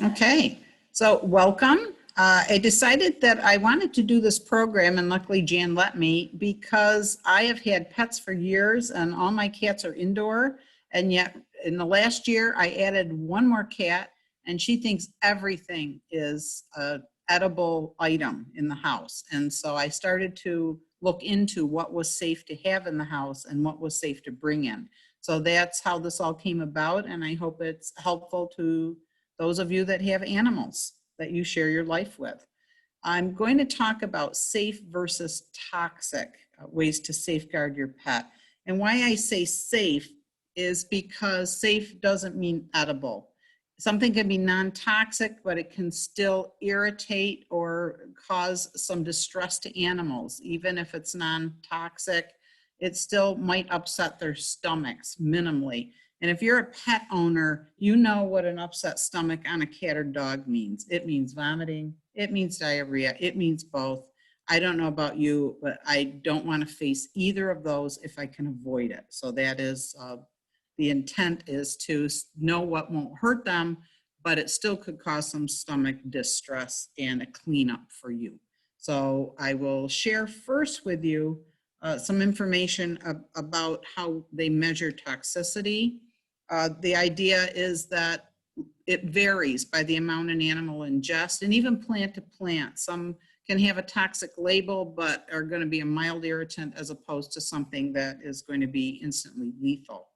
Okay, so welcome. I decided that I wanted to do this program, and luckily Jan let me, because I have had pets for years and all my cats are indoor, and yet in the last year I added one more cat, and she thinks everything is an edible item in the house. And so I started to look into what was safe to have in the house and what was safe to bring in. So that's how this all came about, and I hope it's helpful to those of you that have animals that you share your life with. I'm going to talk about safe versus toxic ways to safeguard your pet. And why I say safe is because safe doesn't mean edible. Something can be non-toxic, but it can still irritate or cause some distress to animals. Even if it's non-toxic, it still might upset their stomachs minimally. And if you're a pet owner, you know what an upset stomach on a cat or dog means. It means vomiting, it means diarrhea, it means both. I don't know about you, but I don't want to face either of those if I can avoid it. So that is, the intent is to know what won't hurt them, but it still could cause some stomach distress and a cleanup for you. So I will share first with you some information about how they measure toxicity. The idea is that it varies by the amount an animal ingests, and even plant to plant. Some can have a toxic label, but are going to be a mild irritant as opposed to something that is going to be instantly lethal.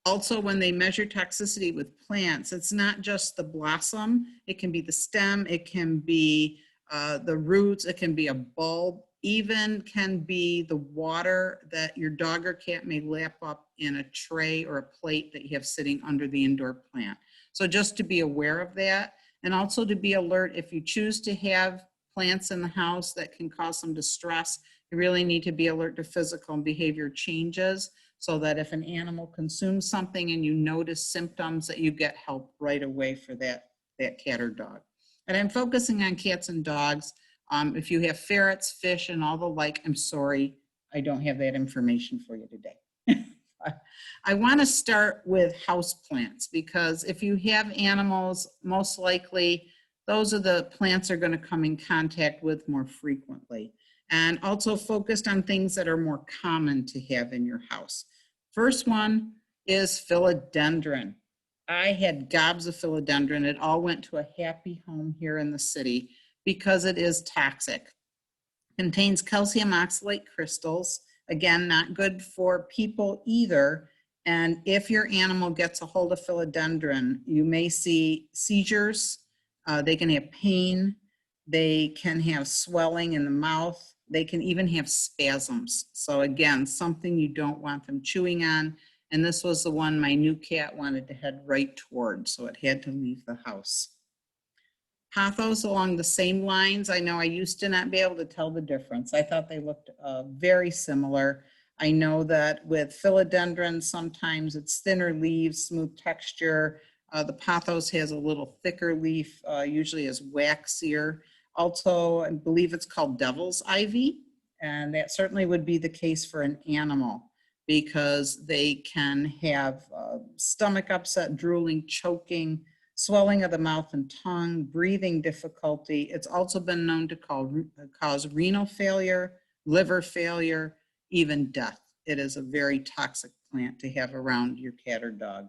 Also, when they measure toxicity with plants, it's not just the blossom. It can be the stem, it can be the roots, it can be a bulb, even can be the water that your dog or cat may lap up in a tray or a plate that you have sitting under the indoor plant. So just to be aware of that, and also to be alert if you choose to have plants in the house that can cause some distress, you really need to be alert to physical and behavior changes, so that if an animal consumes something and you notice symptoms, that you get help right away for that cat or dog. And I'm focusing on cats and dogs. If you have ferrets, fish, and all the like, I'm sorry, I don't have that information for you today. I want to start with houseplants, because if you have animals, most likely those are the plants are going to come in contact with more frequently. And also focused on things that are more common to have in your house. First one is philodendron. I had gobs of philodendron. It all went to a happy home here in the city because it is toxic. Contains calcium oxalate crystals. Again, not good for people either. And if your animal gets a hold of philodendron, you may see seizures. They can have pain. They can have swelling in the mouth. They can even have spasms. So again, something you don't want them chewing on. And this was the one my new cat wanted to head right toward, so it had to leave the house. Pothos along the same lines. I know I used to not be able to tell the difference. I thought they looked very similar. I know that with philodendron, sometimes it's thinner leaves, smooth texture. The pothos has a little thicker leaf, usually is waxier. Also, I believe it's called devil's ivy, and that certainly would be the case for an animal, because they can have stomach upset, drooling, choking, swelling of the mouth and tongue, breathing difficulty. It's also been known to cause renal failure, liver failure, even death. It is a very toxic plant to have around your cat or dog.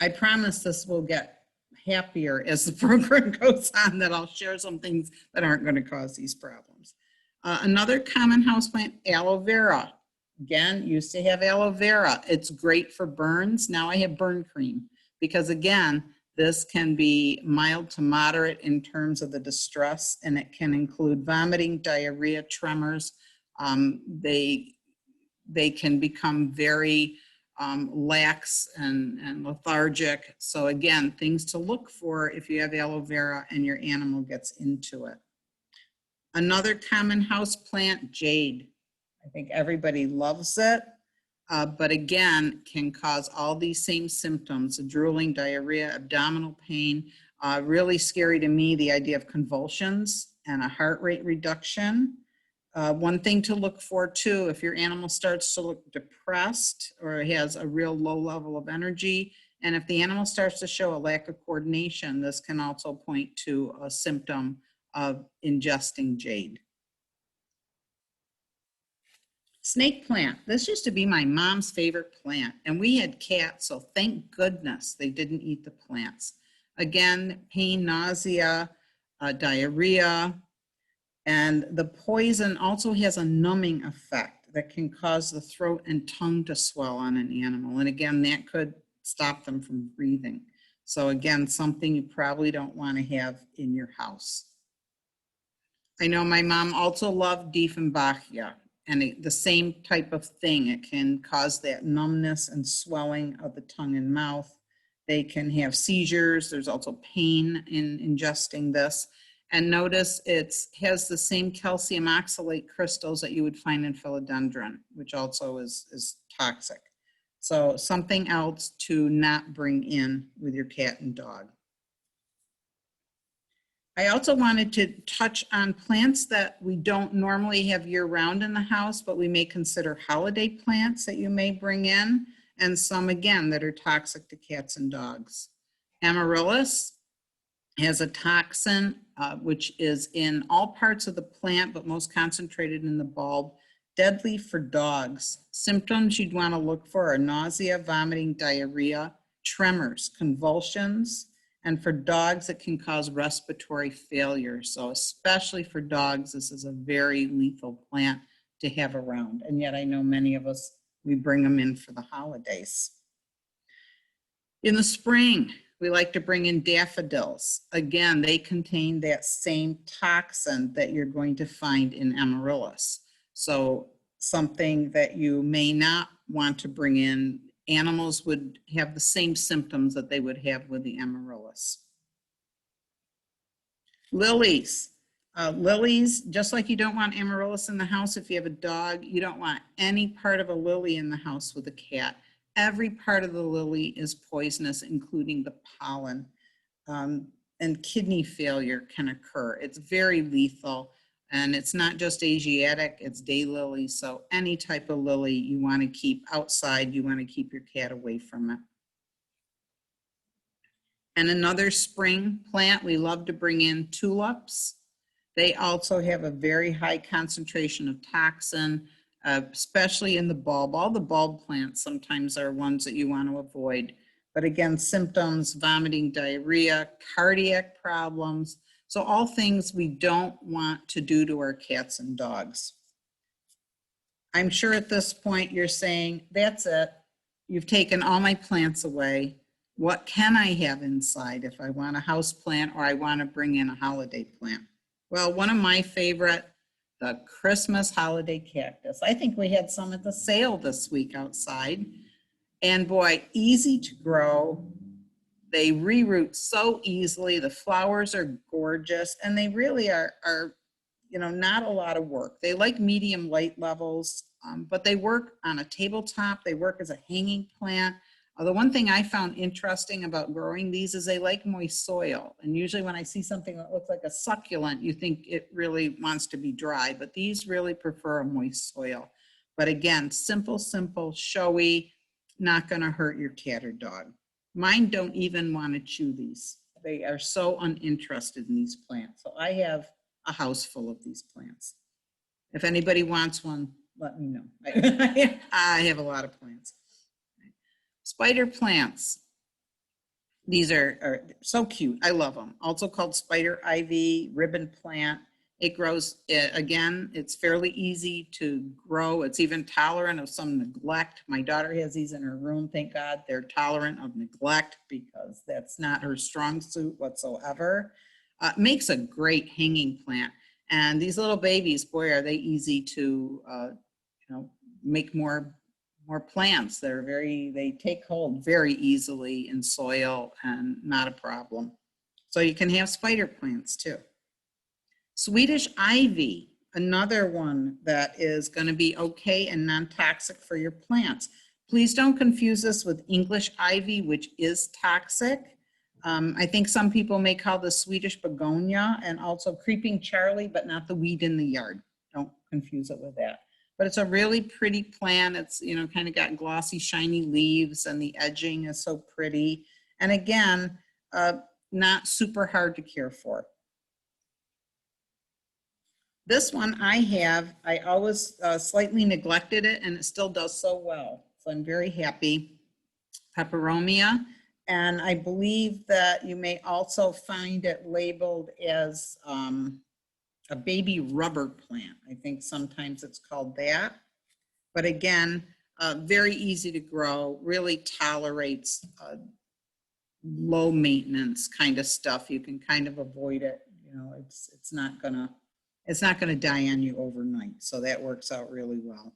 I promise this will get happier as the program goes on, that I'll share some things that aren't going to cause these problems. Another common houseplant, aloe vera. Again, used to have aloe vera. It's great for burns. Now I have burn cream, because again, this can be mild to moderate in terms of the distress, and it can include vomiting, diarrhea, tremors. They can become very lax and lethargic. So again, things to look for if you have aloe vera and your animal gets into it. Another common house plant, jade. I think everybody loves it, but again, can cause all these same symptoms: drooling, diarrhea, abdominal pain. Really scary to me, the idea of convulsions and a heart rate reduction. One thing to look for too, if your animal starts to look depressed or has a real low level of energy, And if the animal starts to show a lack of coordination, this can also point to a symptom of ingesting jade. Snake plant. This used to be my mom's favorite plant, and we had cats, so thank goodness they didn't eat the plants. Again, pain, nausea, diarrhea, and the poison also has a numbing effect that can cause the throat and tongue to swell on an animal. And again, that could stop them from breathing. So again, something you probably don't want to have in your house. I know my mom also loved Dieffenbachia, and the same type of thing. It can cause that numbness and swelling of the tongue and mouth. They can have seizures. There's also pain in ingesting this. And notice it has the same calcium oxalate crystals that you would find in philodendron, which also is toxic. So something else to not bring in with your cat and dog. I also wanted to touch on plants that we don't normally have year-round in the house, but we may consider holiday plants that you may bring in, and some, again, that are toxic to cats and dogs. Amaryllis has a toxin, which is in all parts of the plant, but most concentrated in the bulb, deadly for dogs. Symptoms you'd want to look for are nausea, vomiting, diarrhea, tremors, convulsions, and for dogs, it can cause respiratory failure. So especially for dogs, this is a very lethal plant to have around. And yet I know many of us, we bring them in for the holidays. In the spring, we like to bring in daffodils. Again, they contain that same toxin that you're going to find in amaryllis. So something that you may not want to bring in. Animals would have the same symptoms that they would have with the amaryllis. Lilies. Lilies, just like you don't want amaryllis in the house if you have a dog, you don't want any part of a lily in the house with a cat. Every part of the lily is poisonous, including the pollen. And kidney failure can occur. It's very lethal. And it's not just Asiatic, it's daylily. So any type of lily you want to keep outside, you want to keep your cat away from it. And another spring plant, we love to bring in tulips. They also have a very high concentration of toxin, especially in the bulb. All the bulb plants sometimes are ones that you want to avoid. But again, symptoms, vomiting, diarrhea, cardiac problems. So all things we don't want to do to our cats and dogs. I'm sure at this point you're saying, that's it. You've taken all my plants away. What can I have inside if I want a house plant or I want to bring in a holiday plant? Well, one of my favorite, the Christmas holiday cactus. I think we had some at the sale this week outside. And boy, easy to grow. They reroot so easily. The flowers are gorgeous, and they really are not a lot of work. They like medium light levels, but they work on a tabletop. They work as a hanging plant. The one thing I found interesting about growing these is they like moist soil. And usually when I see something that looks like a succulent, you think it really wants to be dry, but these really prefer a moist soil. But again, simple, showy, not going to hurt your cat or dog. Mine don't even want to chew these. They are so uninterested in these plants. So I have a house full of these plants. If anybody wants one, let me know. I have a lot of plants. Spider plants. These are so cute. I love them. Also called spider ivy, ribbon plant. It grows, again, it's fairly easy to grow. It's even tolerant of some neglect. My daughter has these in her room. Thank God they're tolerant of neglect because that's not her strong suit whatsoever. Makes a great hanging plant. And these little babies, boy, are they easy to make more plants. They take hold very easily in soil and not a problem. So you can have spider plants too. Swedish ivy, another one that is going to be okay and non-toxic for your plants. Please don't confuse this with English ivy, which is toxic. I think some people may call this Swedish begonia and also creeping Charlie, but not the weed in the yard. Don't confuse it with that. but it's a really pretty plant. It's, you know, kind of got glossy, shiny leaves, and the edging is so pretty. And again, not super hard to care for. This one I always slightly neglected it, and it still does so well. So I'm very happy. Peperomia. And I believe that you may also find it labeled as a baby rubber plant. I think sometimes it's called that. But again, very easy to grow, really tolerates low maintenance kind of stuff. You can kind of avoid it. You know, it's not gonna die on you overnight. So that works out really well.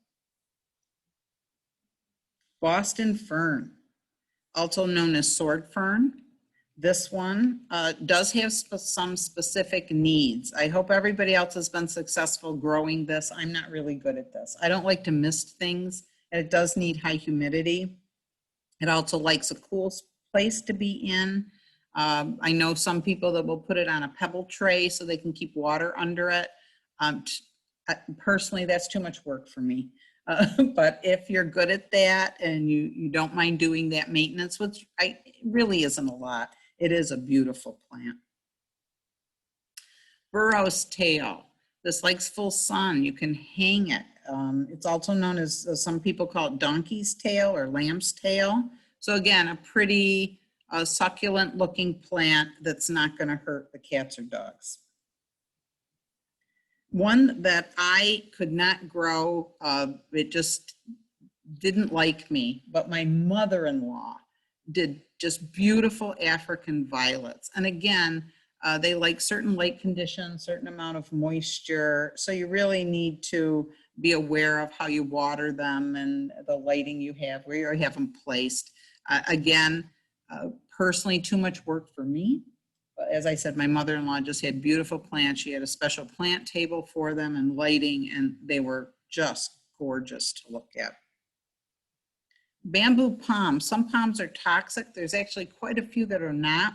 Boston fern, also known as sword fern. This one does have some specific needs. I hope everybody else has been successful growing this. I'm not really good at this. I don't like to mist things, and it does need high humidity. It also likes a cool place to be in. I know some people that will put it on a pebble tray so they can keep water under it. Personally, that's too much work for me. But if you're good at that and you don't mind doing that maintenance, which really isn't a lot, it is a beautiful plant. Burro's tail. This likes full sun. You can hang it. It's also known as, some people call it donkey's tail or lamb's tail. So again, a pretty succulent looking plant that's not going to hurt the cats or dogs. One that I could not grow, it just didn't like me, but my mother-in-law did just beautiful African violets. And again, they like certain light conditions, certain amount of moisture. So you really need to be aware of how you water them and the lighting you have, where you have them placed. Again, personally, too much work for me. But as I said, my mother-in-law just had beautiful plants. She had a special plant table for them and lighting, and they were just gorgeous to look at. Bamboo palm. Some palms are toxic. There's actually quite a few that are not.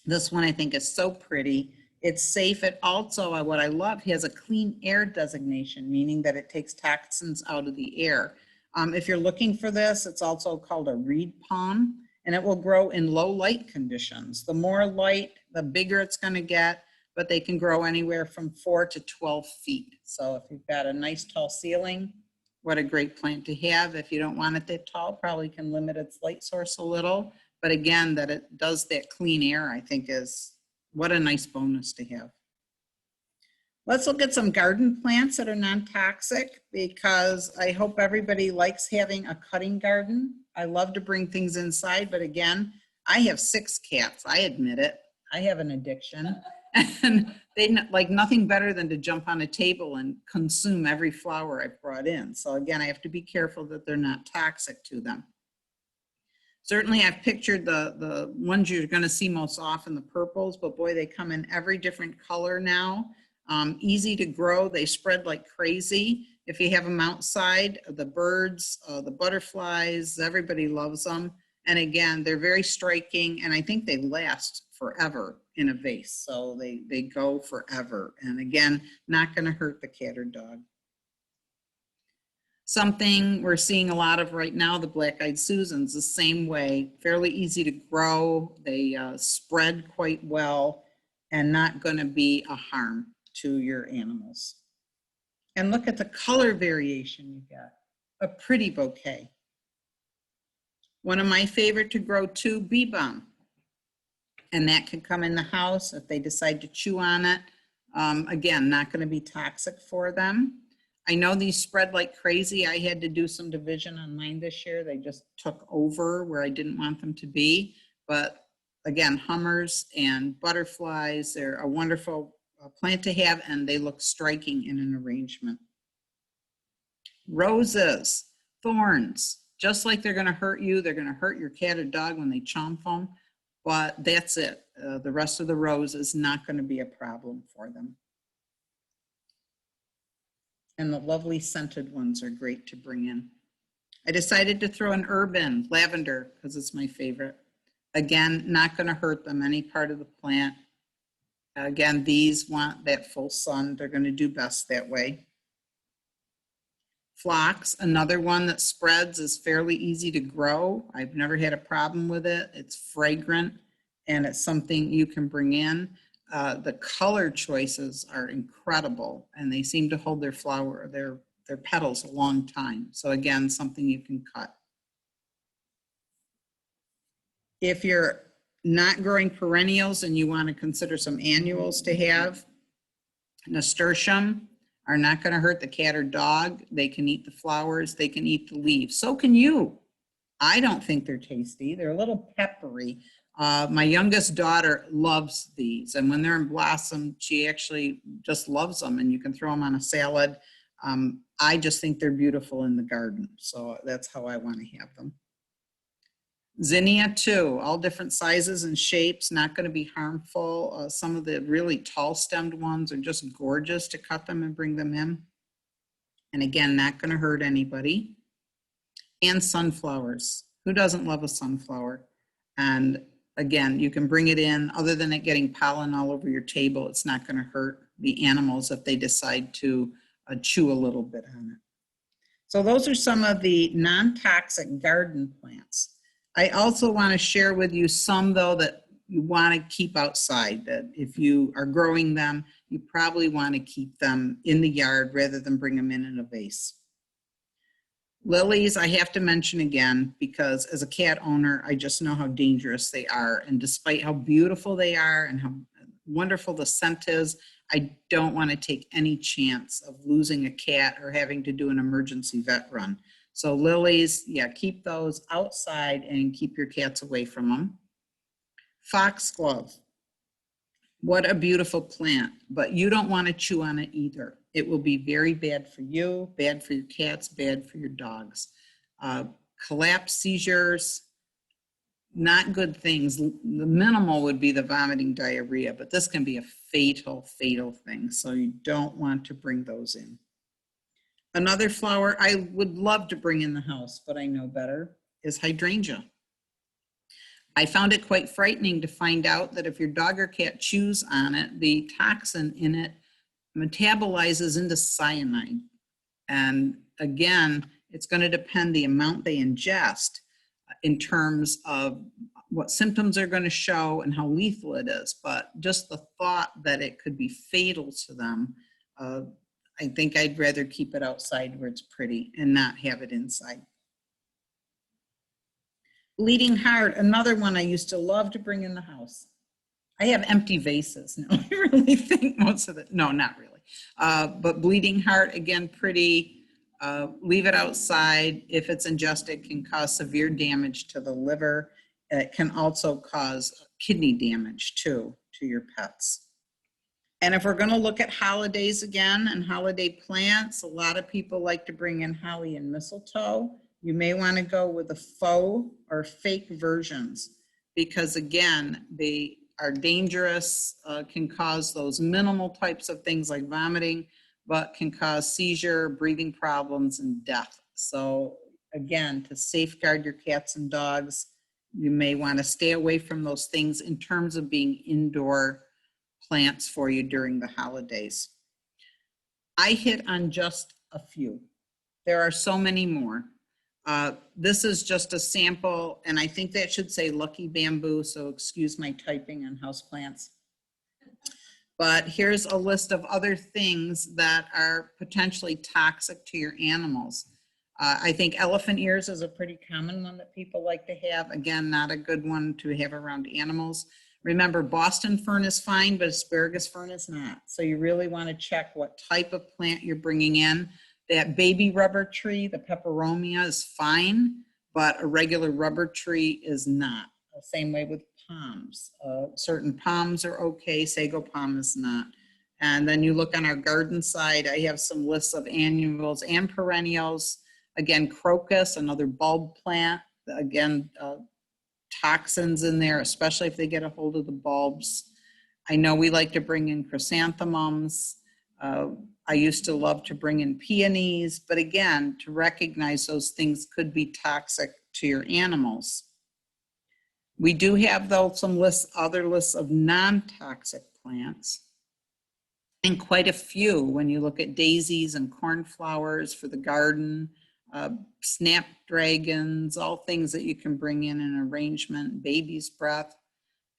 This one I think is so pretty. It's safe. It also, what I love, has a clean air designation, meaning that it takes toxins out of the air. If you're looking for this, it's also called a reed palm, and it will grow in low light conditions. The more light, the bigger it's going to get, but they can grow anywhere from 4 to 12 feet. So if you've got a nice tall ceiling, what a great plant to have. If you don't want it that tall, probably can limit its light source a little. But again, that it does that clean air, I think is what a nice bonus to have. Let's look at some garden plants that are non-toxic, because I hope everybody likes having a cutting garden. I love to bring things inside, but again, I have 6 cats. I admit it. I have an addiction. And they like nothing better than to jump on a table and consume every flower I've brought in. So again, I have to be careful that they're not toxic to them. Certainly I've pictured the ones you're going to see most often, the purples, but boy, they come in every different color now. Easy to grow. They spread like crazy. If you have them outside, the birds, the butterflies, everybody loves them. And again, they're very striking, and I think they last forever in a vase. So they go forever. And again, not going to hurt the cat or dog. Something we're seeing a lot of right now, the black-eyed Susans, the same way, fairly easy to grow. They spread quite well and not going to be a harm to your animals. And look at the color variation you get, a pretty bouquet. One of my favorite to grow too, bee balm. And that can come in the house if they decide to chew on it. Again, not going to be toxic for them. I know these spread like crazy. I had to do some division on mine this year. They just took over where I didn't want them to be. But again, hummers and butterflies, they're a wonderful plant to have, and they look striking in an arrangement. Roses, thorns, just like they're going to hurt you, they're going to hurt your cat or dog when they chomp them, but that's it. The rest of the rose is not going to be a problem for them. And the lovely scented ones are great to bring in. I decided to throw an herb in, lavender, because it's my favorite. Again, not going to hurt them, any part of the plant. Again, these want that full sun. They're going to do best that way. Phlox, another one that spreads, is fairly easy to grow. I've never had a problem with it. It's fragrant and it's something you can bring in. The color choices are incredible and they seem to hold their petals a long time. So again, something you can cut. If you're not growing perennials and you want to consider some annuals to have, nasturtium are not going to hurt the cat or dog. They can eat the flowers, they can eat the leaves. So can you. I don't think they're tasty. They're a little peppery. My youngest daughter loves these, and when they're in blossom, she actually just loves them, and you can throw them on a salad. I just think they're beautiful in the garden, so that's how I want to have them. Zinnia too, all different sizes and shapes, not going to be harmful. Some of the really tall stemmed ones are just gorgeous to cut them and bring them in. And again, not going to hurt anybody. And sunflowers. Who doesn't love a sunflower? And again, you can bring it in. Other than it getting pollen all over your table, it's not going to hurt the animals if they decide to chew a little bit on it. So those are some of the non-toxic garden plants. I also want to share with you some, though, that you want to keep outside, that if you are growing them, you probably want to keep them in the yard rather than bring them in a vase. Lilies, I have to mention again, because as a cat owner, I just know how dangerous they are. And despite how beautiful they are and how wonderful the scent is, I don't want to take any chance of losing a cat or having to do an emergency vet run. So lilies, yeah, keep those outside and keep your cats away from them. Foxglove, what a beautiful plant, but you don't want to chew on it either. It will be very bad for you, bad for your cats, bad for your dogs. Collapse, seizures, not good things. The minimal would be the vomiting, diarrhea, but this can be a fatal, fatal thing. So you don't want to bring those in. Another flower I would love to bring in the house, but I know better, is hydrangea. I found it quite frightening to find out that if your dog or cat chews on it, the toxin in it metabolizes into cyanide. And again, it's going to depend the amount they ingest in terms of what symptoms are going to show and how lethal it is. But just the thought that it could be fatal to them, I think I'd rather keep it outside where it's pretty and not have it inside. Bleeding heart, another one I used to love to bring in the house. I have empty vases now. I really think most of it, no, not really. But bleeding heart, again, pretty. Leave it outside. If it's ingested, it can cause severe damage to the liver. It can also cause kidney damage too to your pets. And if we're going to look at holidays again and holiday plants, a lot of people like to bring in holly and mistletoe. You may want to go with the faux or fake versions because, again, they are dangerous, can cause those minimal types of things like vomiting, but can cause seizure, breathing problems, and death. So, again, to safeguard your cats and dogs, you may want to stay away from those things in terms of being indoor plants for you during the holidays. I hit on just a few. There are so many more. This is just a sample, and I think that should say lucky bamboo, so excuse my typing on houseplants. But here's a list of other things that are potentially toxic to your animals. I think elephant ears is a pretty common one that people like to have. Again, not a good one to have around animals. Remember, Boston fern is fine, but asparagus fern is not. So you really want to check what type of plant you're bringing in. That baby rubber tree, the peperomia, is fine, but a regular rubber tree is not. Same way with palms. Certain palms are okay, sago palm is not. And then you look on our garden side, I have some lists of annuals and perennials. Again, crocus, another bulb plant. Again, toxins in there, especially if they get a hold of the bulbs. I know we like to bring in chrysanthemums. I used to love to bring in peonies, but again, to recognize those things could be toxic to your animals. We do have, though, some lists, other lists of non-toxic plants. And quite a few when you look at daisies and cornflowers for the garden, snapdragons, all things that you can bring in an arrangement, baby's breath,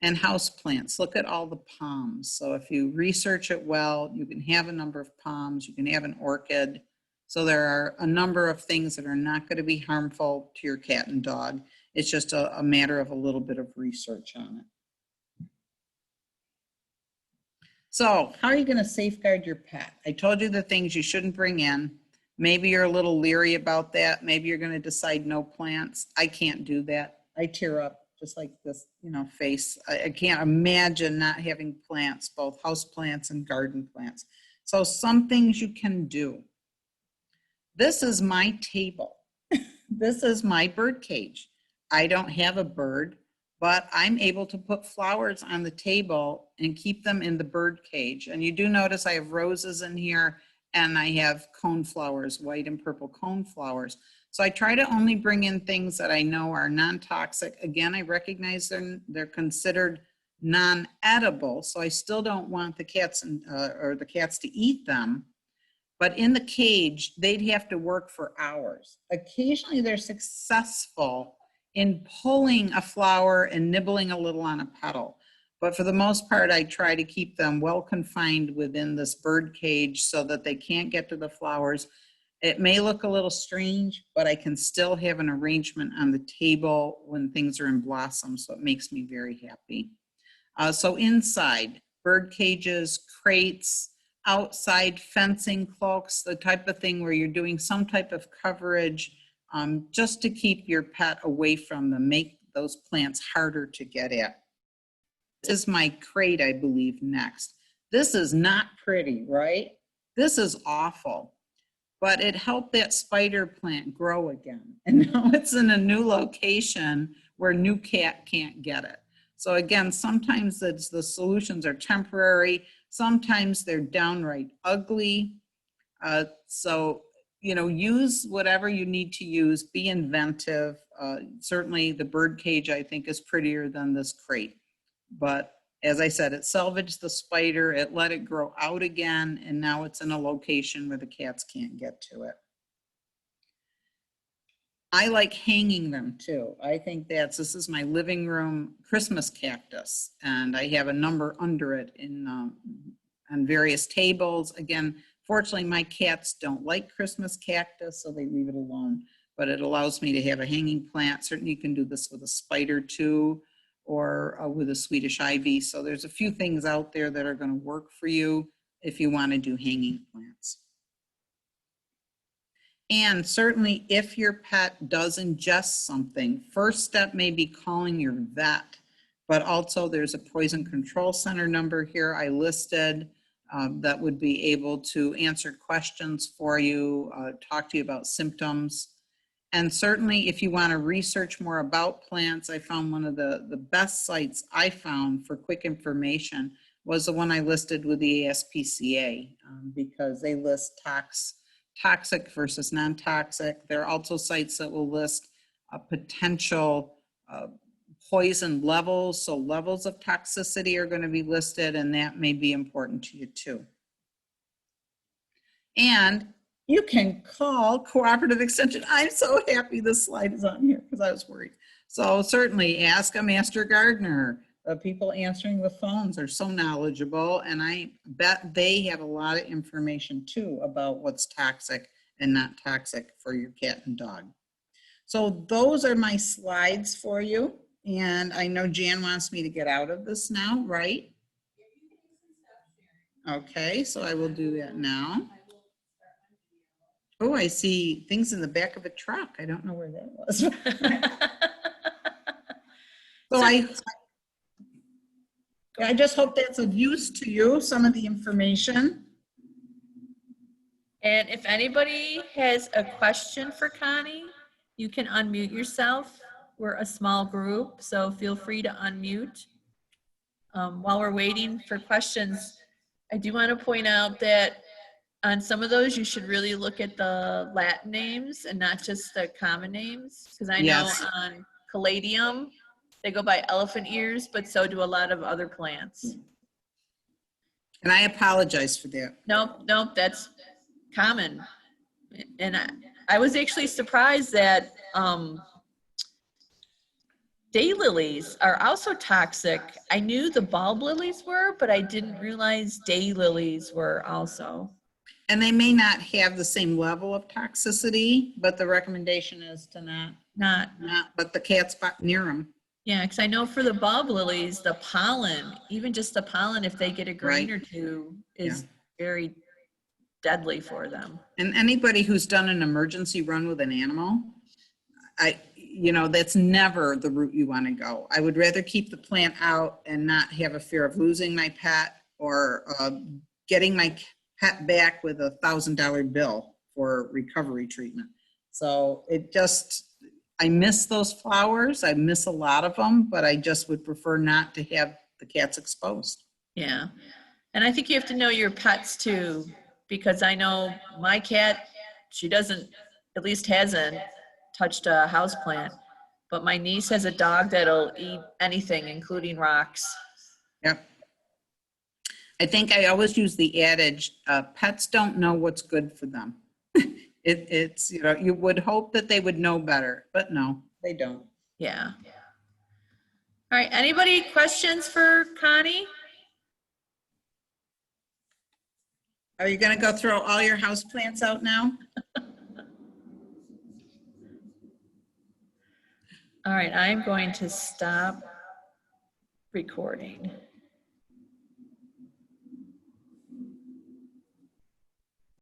and house plants. Look at all the palms. So if you research it well, you can have a number of palms, you can have an orchid. So there are a number of things that are not going to be harmful to your cat and dog. It's just a matter of a little bit of research on it. So how are you going to safeguard your pet? I told you the things you shouldn't bring in. Maybe you're a little leery about that. Maybe you're going to decide no plants. I can't do that. I tear up just like this, face. I can't imagine not having plants, both house plants and garden plants. So some things you can do. This is my table. This is my bird cage. I don't have a bird, but I'm able to put flowers on the table and keep them in the bird cage. And you do notice I have roses in here and I have coneflowers, white and purple coneflowers. So I try to only bring in things that I know are non-toxic. Again, I recognize they're considered non-edible, so I still don't want the cats to eat them. But in the cage, they'd have to work for hours. Occasionally they're successful in pulling a flower and nibbling a little on a petal. But for the most part, I try to keep them well confined within this bird cage so that they can't get to the flowers. It may look a little strange, but I can still have an arrangement on the table when things are in blossom, so it makes me very happy. So inside, bird cages, crates, outside fencing, cloaks, the type of thing where you're doing some type of coverage just to keep your pet away from them, make those plants harder to get at. This is my crate, I believe, next. This is not pretty, right? This is awful, but it helped that spider plant grow again. And now it's in a new location where new cat can't get it. So again, sometimes the solutions are temporary. Sometimes they're downright ugly. So, use whatever you need to use, be inventive. Certainly the bird cage, I think, is prettier than this crate. But as I said, it salvaged the spider, it let it grow out again, and now it's in a location where the cats can't get to it. I like hanging them too. I think this is my living room Christmas cactus, and I have a number under it on various tables. Again, fortunately, my cats don't like Christmas cactus, so they leave it alone, but it allows me to have a hanging plant. Certainly you can do this with a spider too, or with a Swedish ivy. So there's a few things out there that are going to work for you if you want to do hanging plants. And certainly if your pet does ingest something, first step may be calling your vet, but also there's a poison control center number here I listed that would be able to answer questions for you, talk to you about symptoms. And certainly if you want to research more about plants, I found one of the best sites I found for quick information was the one I listed with the ASPCA because they list toxic versus non-toxic. There are also sites that will list potential poison levels. So levels of toxicity are going to be listed, and that may be important to you too. And you can call Cooperative Extension. I'm so happy this slide is on here because I was worried. So certainly ask a master gardener. The people answering the phones are so knowledgeable, and I bet they have a lot of information too about what's toxic and not toxic for your cat and dog. So those are my slides for you. And I know Jan wants me to get out of this now, right? Okay, so I will do that now. Oh, I see things in the back of a truck. I don't know where that was. So I just hope that's of use to you, some of the information. And if anybody has a question for Connie, you can unmute yourself. We're a small group, so feel free to unmute. While we're waiting for questions, I do want to point out that on some of those, you should really look at the Latin names and not just the common names. Because I know on Caladium, they go by elephant ears, but so do a lot of other plants. And I apologize for that. Nope, that's common. And I was actually surprised that daylilies are also toxic. I knew the bulb lilies were, but I didn't realize daylilies were also. And they may not have the same level of toxicity, but the recommendation is to not let the cats near them. Yeah, because I know for the bulb lilies, the pollen, even just the pollen, if they get a grain Right. or two, is very deadly for them. And anybody who's done an emergency run with an animal, that's never the route you want to go. I would rather keep the plant out and not have a fear of losing my pet or getting my pet back with $1,000 bill for recovery treatment. So I miss those flowers. I miss a lot of them, but I just would prefer not to have the cats exposed. Yeah. And I think you have to know your pets too, because I know my cat, she doesn't, at least hasn't touched a house plant, but my niece has a dog that'll eat anything, including rocks. Yep. I think I always use the adage, pets don't know what's good for them. It's, you would hope that they would know better, but no, they don't. Yeah. All right, anybody questions for Connie? Are you going to go throw all your house plants out now? All right, I'm going to stop recording.